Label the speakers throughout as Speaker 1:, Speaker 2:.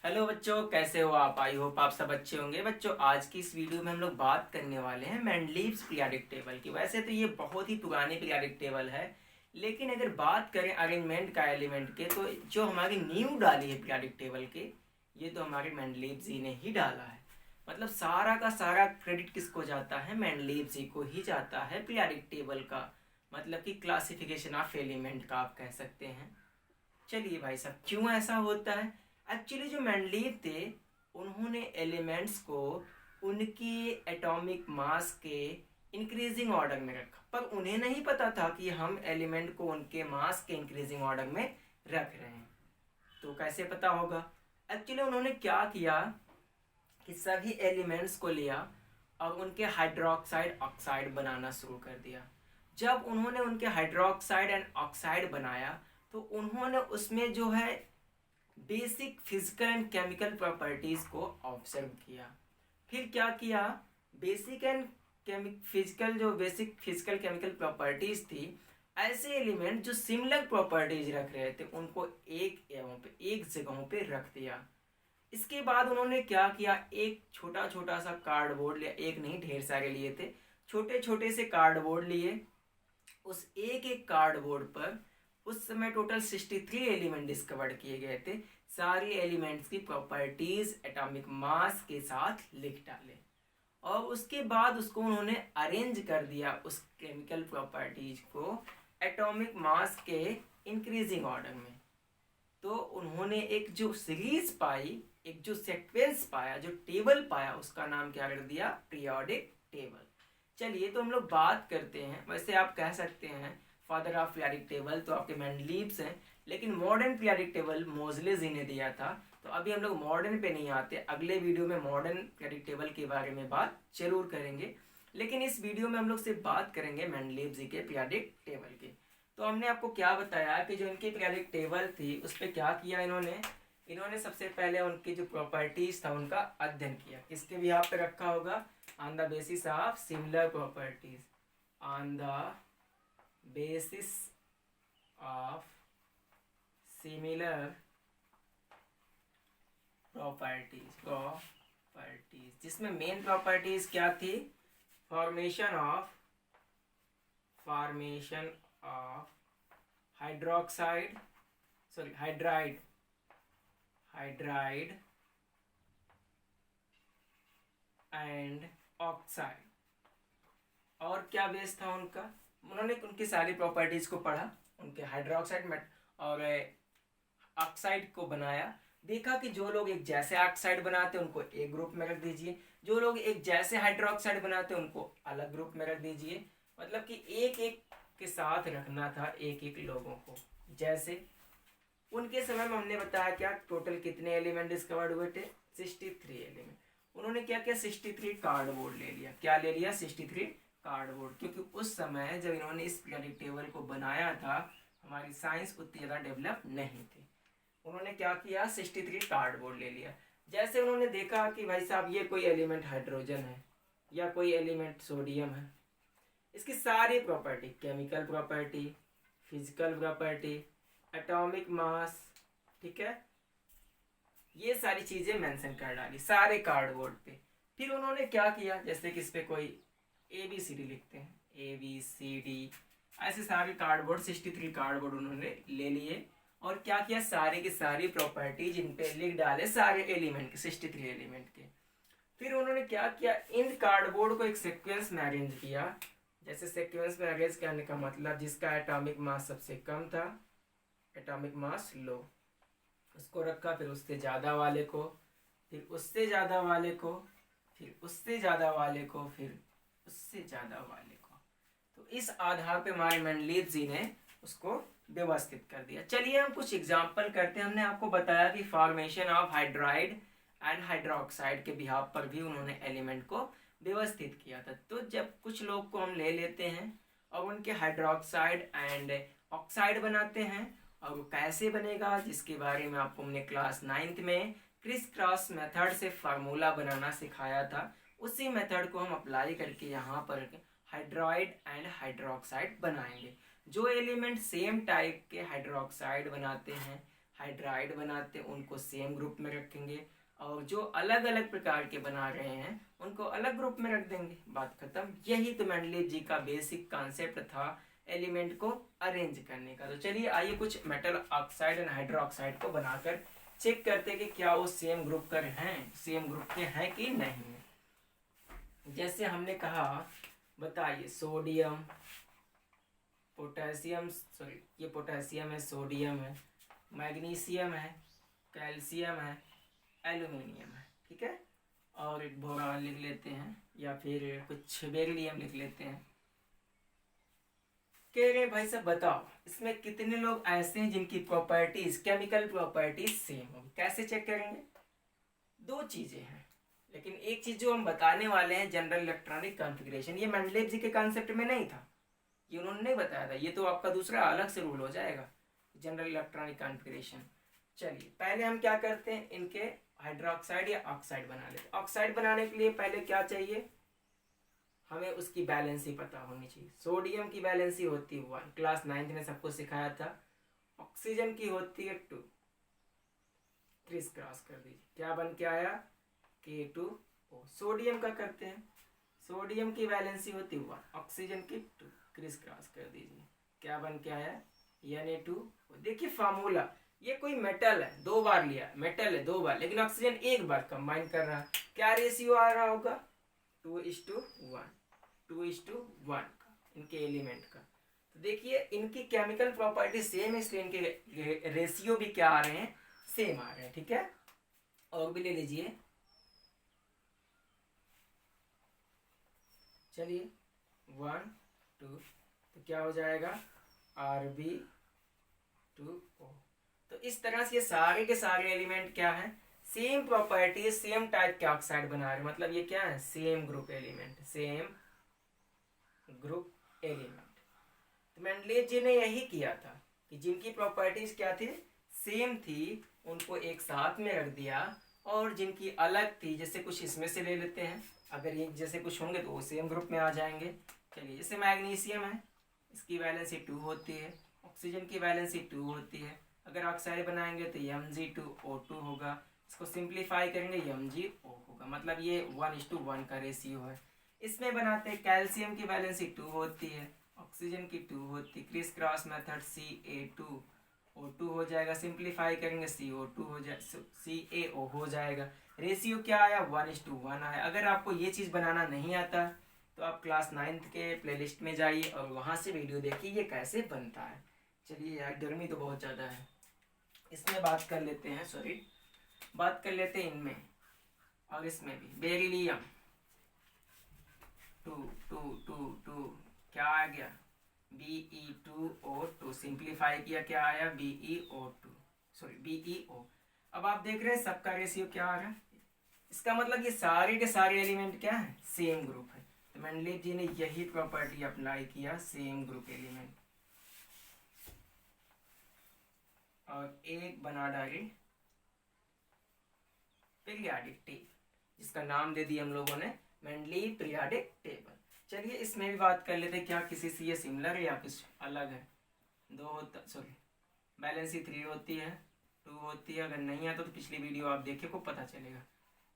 Speaker 1: Hello बच्चों, कैसे हो आप? आई होप आप सब अच्छे होंगे। बच्चों, आज की इस वीडियो में हम लोग बात करने वाले हैं मेंडलीव्स पीरियोडिक टेबल की। वैसे तो ये बहुत ही पुरानी पीरियोडिक टेबल है, लेकिन अगर बात करें अरेंजमेंट का एलिमेंट के, तो जो हमारी नींव डाली है पीरियोडिक टेबल के, ये तो हमारे मेंडलीव्स जी ने ही डाला है। मतलब सारा का सारा क्रेडिट किसको जाता है? मेंडलीव्स जी को ही जाता है पीरियोडिक टेबल का, मतलब कि क्लासिफिकेशन ऑफ एलिमेंट का आप कह सकते हैं। चलिए भाई साहब, क्यों ऐसा होता है? एक्चुअली जो मेंडलीव थे, उन्होंने एलिमेंट्स को उनकी एटॉमिक मास के इंक्रीजिंग ऑर्डर में रखा, पर उन्हें नहीं पता था कि हम एलिमेंट को उनके मास के इंक्रीजिंग ऑर्डर में रख रहे हैं। तो कैसे पता होगा? एक्चुअली उन्होंने क्या किया कि सभी एलिमेंट्स को लिया और उनके हाइड्रोक्साइड ऑक्साइड बनाना शुरू कर दिया। जब उन्होंने उनके हाइड्रोक्साइड एंड ऑक्साइड बनाया, तो उन्होंने उसमें जो है basic physical and chemical properties को ऑब्जर्व किया। फिर क्या किया? Basic and basic physical chemical properties थी, ऐसे एलिमेंट जो सिमिलर प्रॉपर्टीज रख रहे थे उनको एक जगहों पे रख दिया। इसके बाद उन्होंने क्या किया? एक छोटा छोटा सा कार्डबोर्ड लिया, एक नहीं ढेर सारे लिए थे, छोटे छोटे से कार्डबोर्ड लिए। उस एक एक कार्डबोर्ड पर उस समय टोटल 63 एलिमेंट डिस्कवर किए गए थे। सारी एलिमेंट्स की प्रॉपर्टीज एटॉमिक मास के साथ लिख डाले और उसके बाद उसको उन्होंने अरेंज कर दिया, उस केमिकल प्रॉपर्टीज को एटॉमिक मास के इंक्रीजिंग ऑर्डर में। तो उन्होंने एक जो सीरीज पाई, एक जो सीक्वेंस पाया, जो टेबल पाया, उसका नाम क्या कर दिया? Periodic table. चलिए, तो हम लोग बात करते हैं। वैसे आप कह सकते हैं फादर ऑफ पीरियोडिक टेबल तो आपके मेंडलीव्स हैं, लेकिन मॉडर्न पीरियोडिक टेबल मोजले जी ने दिया था। तो अभी हम लोग मॉडर्न पे नहीं आते, अगले वीडियो में मॉडर्न पीरियोडिक टेबल के बारे में बात जरूर करेंगे, लेकिन इस वीडियो में हम लोग सिर्फ बात करेंगे मेंडलीव जी के पीरियोडिक टेबल की। तो हमने आपको क्या बताया कि जो इनकी पीरियोडिक टेबल थी उस पर क्या किया इन्होंने? इन्होंने सबसे पहले उनकी जो प्रॉपर्टीज था उनका अध्ययन किया। किसके भी यहाँ पे रखा होगा? On the basis of similar properties, on the basis of similar properties जिसमें मेन प्रॉपर्टीज क्या थी? Formation of hydroxide, sorry hydride and oxide. और क्या बेस था उनका? उन्होंने उनकी सारी प्रॉपर्टीज को पढ़ा, उनके हाइड्रोक्साइड में और ऑक्साइड को बनाया। देखा कि जो लोग एक जैसे ऑक्साइड बनाते उनको एक ग्रुप में रख दीजिए, जो लोग एक जैसे हाइड्रोक्साइड बनाते उनको अलग ग्रुप में रख दीजिए। मतलब कि एक एक के साथ रखना था, एक एक लोगों को। जैसे उनके समय में हमने बताया क्या टोटल कितने एलिमेंट डिस्कवर्ड हुए थे? 63 एलिमेंट। उन्होंने क्या किया? 63 कार्डबोर्ड ले लिया। क्या ले लिया? 63 कार्डबोर्ड। क्योंकि उस समय जब इन्होंने इस पीरियोडिक टेबल को बनाया था, हमारी साइंस उतनी ज़्यादा डेवलप नहीं थी। उन्होंने क्या किया? 63 कार्डबोर्ड ले लिया। जैसे उन्होंने देखा कि भाई साहब ये कोई एलिमेंट हाइड्रोजन है या कोई एलिमेंट सोडियम है, इसकी सारी property, chemical property, physical property, atomic mass, ठीक है, ये सारी चीजें मेंशन कर डाली सारे कार्डबोर्ड पे। फिर उन्होंने क्या किया? जैसे कि इस पे कोई ABCD लिखते हैं, ABCD, ऐसे सारे कार्डबोर्ड 63 कार्डबोर्ड उन्होंने ले लिए और क्या किया? सारे की सारी प्रॉपर्टीज इन पे लिख डाले, सारे एलिमेंट के, 63 एलिमेंट के। फिर उन्होंने क्या किया? इन कार्डबोर्ड को एक सीक्वेंस में अरेंज किया। जैसे सीक्वेंस में अरेंज करने का मतलब जिसका एटॉमिक मास सबसे कम था, एटॉमिक मास लो, उसको रखा। फिर उससे ज़्यादा वाले को, फिर उससे ज़्यादा वाले को, फिर उससे ज़्यादा वाले को, फिर उससे ज़्यादा वाले को। तो इस आधार पे हमारे मेंडलीव जी ने उसको व्यवस्थित कर दिया। चलिए हम कुछ एग्जाम्पल करते हैं। हमने आपको बताया कि formation of hydride and hydroxide के बिहाव पर भी उन्होंने एलिमेंट को व्यवस्थित किया था। तो जब कुछ लोग को हम ले लेते हैं और उनके हाइड्रोक्साइड एंड ऑक्साइड बनाते हैं, और वो कैसे बनेगा जिसके बारे में आपको हमने क्लास 9th में क्रिस क्रॉस मेथड से फार्मूला बनाना सिखाया था, उसी मेथड को हम अप्लाई करके यहाँ पर हाइड्राइड एंड हाइड्रोक्साइड बनाएंगे। जो एलिमेंट सेम टाइप के हाइड्रोक्साइड बनाते हैं, हाइड्राइड बनाते हैं उनको सेम ग्रुप में रखेंगे, और जो अलग अलग प्रकार के बना रहे हैं उनको अलग ग्रुप में रख देंगे, बात खत्म। यही तो मेंडलीव जी का बेसिक कॉन्सेप्ट था एलिमेंट को अरेंज करने का। तो चलिए आइए कुछ मेटल ऑक्साइड एंड हाइड्रोक्साइड को बनाकर चेक करते हैं कि क्या वो सेम ग्रुप कर हैं, सेम ग्रुप के हैं कि नहीं। जैसे हमने कहा, बताइए सोडियम, पोटेशियम, सॉरी ये पोटेशियम है, सोडियम है, मैग्नीशियम है, कैल्शियम है, एल्यूमिनियम है, ठीक है। और एक बोरान लिख लेते हैं या फिर कुछ बेरिलियम लिख लेते हैं। कह रहे भाई साहब बताओ इसमें कितने लोग ऐसे हैं जिनकी प्रॉपर्टीज, केमिकल प्रॉपर्टीज सेम होगी। कैसे चेक करेंगे? दो चीजें हैं, लेकिन एक चीज जो हम बताने वाले हैं जनरल इलेक्ट्रॉनिक कॉन्फ़िगरेशन, ये मेंडलीव जी के कॉन्सेप्ट में नहीं था, ये उन्होंने नहीं बताया था, ये तो आपका दूसरा अलग से रूल हो जाएगा, जनरल इलेक्ट्रॉनिक कॉन्फ़िगरेशन। चलिए पहले हम क्या करते हैं, इनके हाइड्रोक्साइड या ऑक्साइड बना लेते। ऑक्साइड बनाने के लिए पहले क्या चाहिए, हमें उसकी बैलेंसी पता होनी चाहिए। सोडियम की बैलेंसी होती है 1, क्लास 9th में सबको सिखाया था। ऑक्सीजन की होती है 2, क्रिस क्रॉस कर दीजिए, क्या बन के आया K2O। सोडियम का करते हैं, सोडियम की बैलेंसी होती है 1, ऑक्सीजन की 2, क्रिस क्रॉस कर दीजिए, क्या बन के आया Na2O। देखिए फार्मूला, ये कोई मेटल है, 2 बार लिया, मेटल है 2 बार, लेकिन ऑक्सीजन 1 बार कंबाइन कर रहा है, क्या रेशियो आ रहा होगा 2:1, 2:1 का इनके एलिमेंट का। तो देखिए इनकी केमिकल प्रॉपर्टी सेम है, इसलिए इनके रेशियो भी क्या आ रहे हैं, सेम आ रहे हैं, ठीक है। और भी ले लीजिए, चलिए 1 2, तो क्या हो जाएगा Rb2O। तो इस तरह से ये सारे के सारे एलिमेंट क्या है, सेम प्रॉपर्टी, सेम टाइप के ऑक्साइड बना रहे हैं, मतलब ये क्या है, same group element, same group element. तो मेंडलीव जी ने यही किया था कि जिनकी प्रॉपर्टीज क्या थी, सेम थी, उनको एक साथ में रख दिया, और जिनकी अलग थी, जैसे कुछ इसमें से ले लेते हैं, अगर ये जैसे कुछ होंगे तो वो सेम ग्रुप में आ जाएंगे। चलिए जैसे मैग्नीशियम है, इसकी वैलेंसी 2 होती है, ऑक्सीजन की वैलेंसी 2 होती है, अगर ऑक्साइड बनाएंगे तो Mg2O2 होगा, इसको सिंप्लीफाई करेंगे MgO होगा, मतलब ये 1:1 का रेशियो है। इसमें बनाते हैं, कैल्शियम की वैलेंसी 2 होती है, ऑक्सीजन की 2 होती है, क्रिस क्रॉस मेथड Ca2O2 हो जाएगा, सिंप्लीफाई करेंगे CO2 हो जाए, CaO हो जाएगा। रेशियो क्या आया, 1:1 आया। अगर आपको ये चीज़ बनाना नहीं आता तो आप क्लास 9th के प्लेलिस्ट में जाइए और वहाँ से वीडियो देखिए ये कैसे बनता है। चलिए यार गर्मी तो बहुत ज़्यादा है, इसमें बात कर लेते हैं, सॉरी बात कर लेते हैं इनमें, और इसमें भी बेरिलियम 2 2 2 2, क्या आ गया Be2O2, सिंप्लीफाई किया क्या आया BeO2, सॉरी BeO। अब आप देख रहे हैं सबका रेशियो क्या आ रहा है, इसका मतलब ये सारे के सारे एलिमेंट क्या है, सेम ग्रुप है। तो मेंडलीव जी ने यही प्रॉपर्टी अप्लाई किया, सेम ग्रुप एलिमेंट, और एक बना डाले पीरियाडिक टेबल, जिसका नाम दे दिया हम लोगों ने मेंडलीव पीरियाडिक टेबल। चलिए इसमें भी बात कर लेते हैं, क्या किसी से ये सिमिलर है या कुछ अलग है। 2 होता, सॉरी बैलेंसी 3 होती है, 2 होती है, अगर नहीं आता तो पिछली वीडियो आप देखिए को पता चलेगा।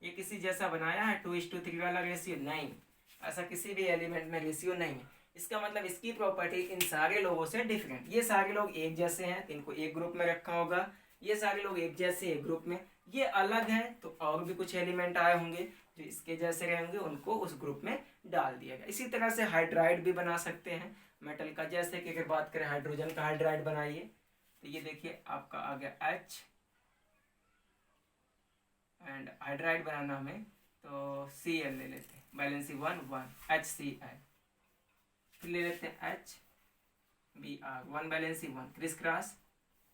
Speaker 1: ये किसी जैसा बनाया है 2:3 वाला रेशियो, नहीं, ऐसा किसी भी एलिमेंट में रेशियो नहीं है। इसका मतलब इसकी प्रॉपर्टी इन सारे लोगों से डिफरेंट, ये सारे लोग एक जैसे हैं तो इनको एक ग्रुप में रखा होगा, ये सारे लोग एक जैसे एक ग्रुप में, ये अलग हैं तो और भी कुछ एलिमेंट आए होंगे जो इसके जैसे रहेंगे, उनको उस ग्रुप में डाल दिया गया। इसी तरह से हाइड्राइड भी बना सकते हैं मेटल का, जैसे कि अगर बात करें हाइड्रोजन का हाइड्राइड बनाइए तो ये देखिए आपका आ गया H, एंड हाइड्राइड बनाना हमें तो Cl ले लेते हैं, बैलेंसी 1 1 HCl, फिर ले लेते हैं HBr, 1 valency 1, criss cross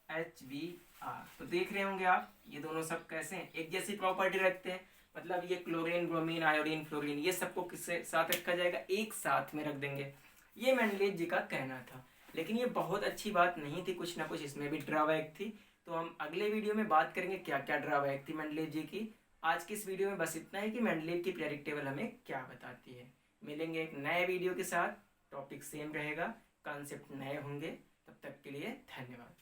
Speaker 1: HBr। तो देख रहे होंगे आप ये दोनों सब कैसे हैं, एक जैसी प्रॉपर्टी रखते हैं, मतलब ये क्लोरीन ब्रोमीन आयोडीन फ्लोरीन ये सबको किससे साथ रखा जाएगा, एक साथ में रख देंगे। ये मेंडलीव जी का कहना था, लेकिन ये बहुत अच्छी बात नहीं थी, कुछ ना कुछ इसमें भी ड्रॉबैक थी। तो हम अगले वीडियो में बात करेंगे क्या क्या ड्रॉबैक थी मेंडलीव जी की। आज की इस वीडियो में बस इतना ही कि मेंडलीव की पीरियोडिक टेबल हमें क्या बताती है। मिलेंगे एक नए वीडियो के साथ, टॉपिक सेम रहेगा, कॉन्सेप्ट नए होंगे, तब तक के लिए धन्यवाद।